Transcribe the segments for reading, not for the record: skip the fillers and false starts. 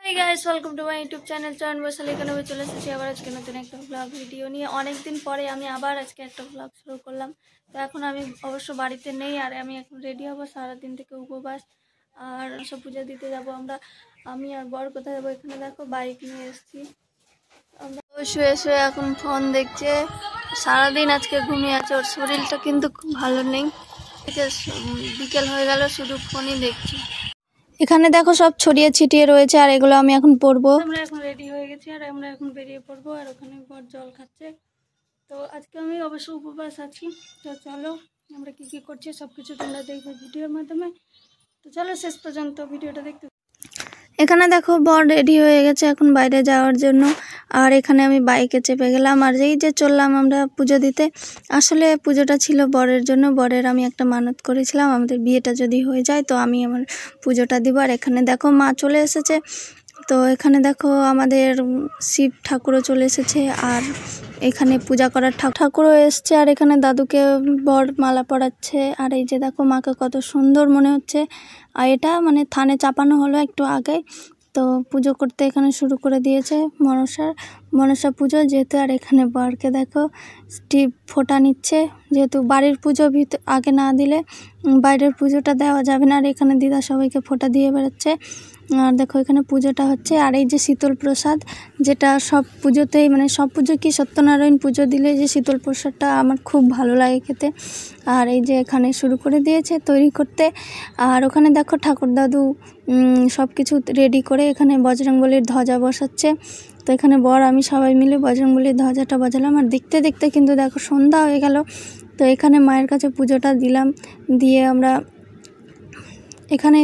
Hey guys, welcome to my YouTube channel চয়ন বৈশালী। এখানে আমি চলে এসেছি আবার আজকে নতুন একটা ব্লগ ভিডিও নিয়ে। অনেকদিন পরে আমি আবার আজকে একটা ব্লগ শুরু করলাম। তো এখন আমি অবশ্য বাড়িতে নেই, আর আমি এখন রেডি হব। সারাদিন থেকে উপবাস, আর সব পূজা দিতে যাব আমরা। আমি আর বর কোথায় যাবো? এখানে দেখো বাইক নিয়ে এসেছি আমরা। শুয়ে শুয়ে এখন ফোন দেখছে, সারাদিন আজকে ঘুমিয়ে আছে। ওর শরীরটা কিন্তু খুব ভালো নেই, বিকেল হয়ে গেল শুধু ফোনই দেখছি। এখানে দেখো সব ছড়িয়ে ছিটিয়ে রয়েছে, আর এগুলো আমি এখন পরবো। আমরা এখন রেডি হয়ে গেছি, আর আমরা এখন বেরিয়ে পড়বো। আর ওখানে বর জল খাচ্ছে। তো আজকে আমি অবশ্য উপবাস আছি। তো চলো আমরা কি কি করছি সবকিছু তোমরা দেখবে ভিডিওর মাধ্যমে। তো চলো শেষ পর্যন্ত ভিডিওটা দেখতে। এখানে দেখো বর রেডি হয়ে গেছে এখন বাইরে যাওয়ার জন্য, আর এখানে আমি বাইকে চেপে গেলাম। আর এই যে চললাম আমরা পুজো দিতে। আসলে পুজোটা ছিল বরের জন্য। বরের আমি একটা মানত করেছিলাম, আমাদের বিয়েটা যদি হয়ে যায় তো আমি আমার পুজোটা দিব। আর এখানে দেখো মা চলে এসেছে। তো এখানে দেখো আমাদের শিব ঠাকুরও চলে এসেছে, আর এখানে পূজা করার ঠাকুরও এসছে। আর এখানে দাদুকে বর মালা পরাচ্ছে। আর এই যে দেখো মাকে কত সুন্দর মনে হচ্ছে। আর এটা মানে থানে চাপানো হলো একটু আগে। তো পুজো করতে এখানে শুরু করে দিয়েছে মনসা পুজো যেহেতু। আর এখানে বরকে দেখো স্টিপ ফোঁটা নিচ্ছে, যেহেতু বাড়ির পুজো আগে না দিলে বাইরের পুজোটা দেওয়া যাবে না। আর এখানে দিদা সবাইকে ফোঁটা দিয়ে বেড়াচ্ছে। আর দেখো এখানে পুজোটা হচ্ছে। আর এই যে শীতল প্রসাদ, যেটা সব পুজোতেই মানে সব পুজো কি সত্যনারায়ণ পুজো দিলে যে শীতল প্রসাদটা আমার খুব ভালো লাগে খেতে। আর এই যে এখানে শুরু করে দিয়েছে তৈরি করতে। আর ওখানে দেখো ঠাকুর দাদু সব কিছু রেডি করে এখানে বজরংবলীর ধ্বজা বসাচ্ছে। তো এখানে বর আমি সবাই মিলে বজরংবলীর ধ্বজাটা বসালাম। আর দেখতে দেখতে কিন্তু দেখো সন্ধ্যা হয়ে গেল। তো এখানে মায়ের কাছে পুজোটা দিলাম, দিয়ে আমরা এখানে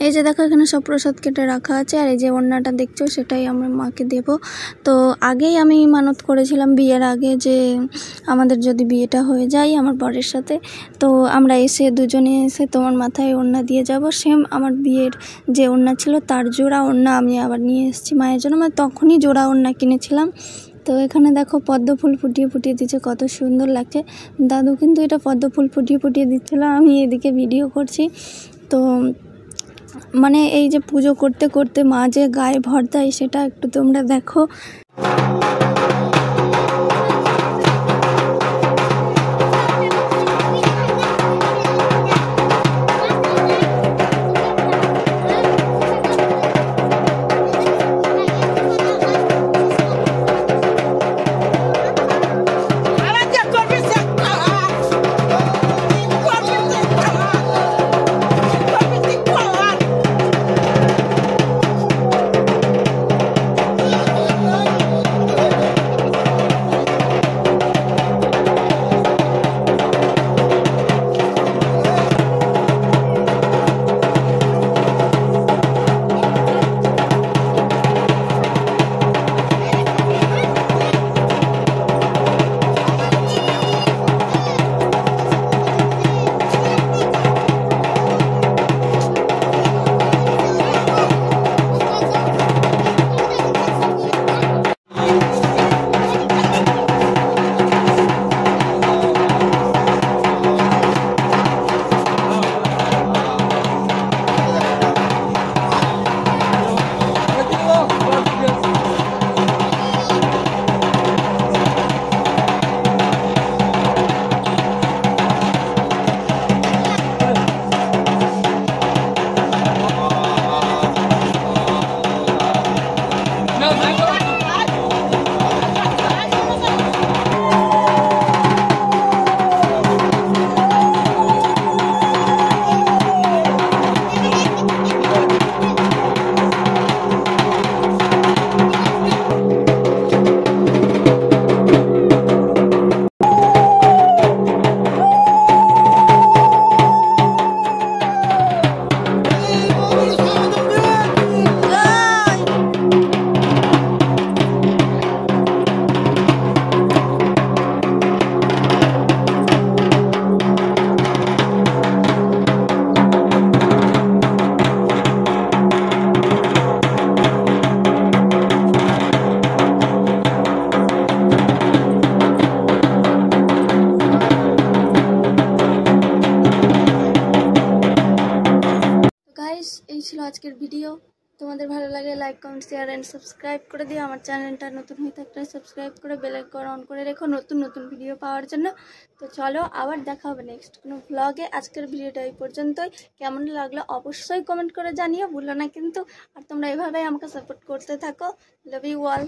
এই যে দেখো এখানে সব প্রসাদ কেটে রাখা আছে। আর এই যে ওড়নাটা দেখছো সেটাই আমরা মাকে দেব। তো আগেই আমি মানত করেছিলাম বিয়ের আগে যে আমাদের যদি বিয়েটা হয়ে যায় আমার বরের সাথে, তো আমরা এসে দুজনে এসে তোমার মাথায় ওড়না দিয়ে যাব। সেম আমার বিয়ের যে ওড়না ছিল তার জোড়া ওড়না আমি আবার নিয়ে এসেছি মায়ের জন্য। মানে তখনই জোড়া ওড়না কিনেছিলাম। তো এখানে দেখো পদ্ম ফুল ফুটিয়ে ফুটিয়ে দিচ্ছে, কত সুন্দর লাগছে। দাদু কিন্তু এটা পদ্ম ফুল ফুটিয়ে ফুটিয়ে দিচ্ছিলো, আমি এদিকে ভিডিও করছি। তো মানে এই যে পুজো করতে করতে মা যে গায়ে ভর দেয় সেটা একটু তোমরা দেখো। তোমাদের ভালো লাগে like comment share and subscribe করে দিও। আমার চ্যানেলটা নতুন হয়ে থাকলে সাবস্ক্রাইব করে বেল আইকন অন করে রেখো নতুন নতুন ভিডিও পাওয়ার জন্য। তো চলো আবার দেখা হবে নেক্সট কোনো ভ্লগে। আজকের ভিডিওটা এই পর্যন্তই। কেমন লাগলো অবশ্যই কমেন্ট করে জানিও, ভুলো না কিন্তু। আর তোমরা এভাবেই আমাকে সাপোর্ট করতে থাকো। Love you all.